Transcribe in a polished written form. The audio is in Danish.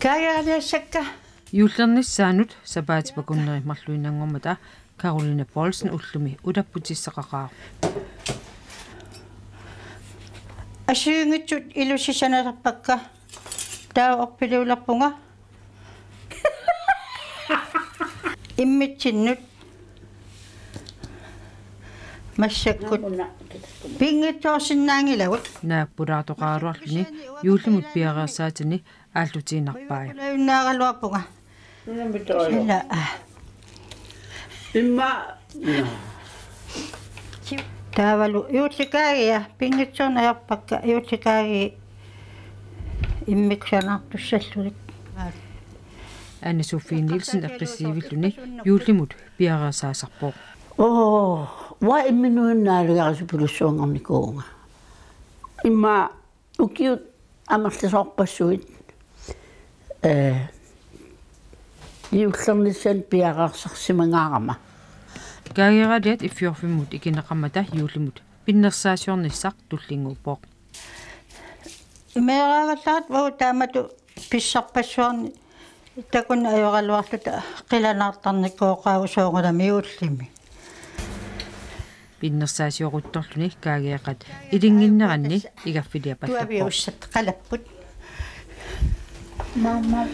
Kaajaaliassakka Juulernissaanut sapaatipakunnerimmarluinangormata Caroline Poulsen ullumi utapputissaqaqaa. Asyyngitsut ilusisanarpakka taa oppiluularpunga immitsinnut massakkut pingitsoorsinnaangilagut Naappulaartoqaaruarluni juulimut piareersaatini ааллутиинарпаа. Naaгаluarpunga. Illa. Imma Taavalu juutikaagia pingitsoornajarpakka juutikaagi immiksanartussallulit. Anne Sofie Nielsen aggressivilluni juulimut piareersaasarpoq. wa imminuinnaaligarisupulusuungarnikuunga. Imma ukiut amarlisorpassuit juullernissan piaqarsarsimangaarama Kaageraliat iffiorfimmut ikineqammata juulimut pinnersaasiornissaq tullinguuppoq. Meeraaгаllaат вау таамату писсарпассуарни такун аёралуарлута қиланаартарниккооқаагусоонгалами юуллими. Pinnersaasioruttorluni kaageeqat ilingginneranni igaffiliapallappoq. Туавиуссат қалаппут. Mamma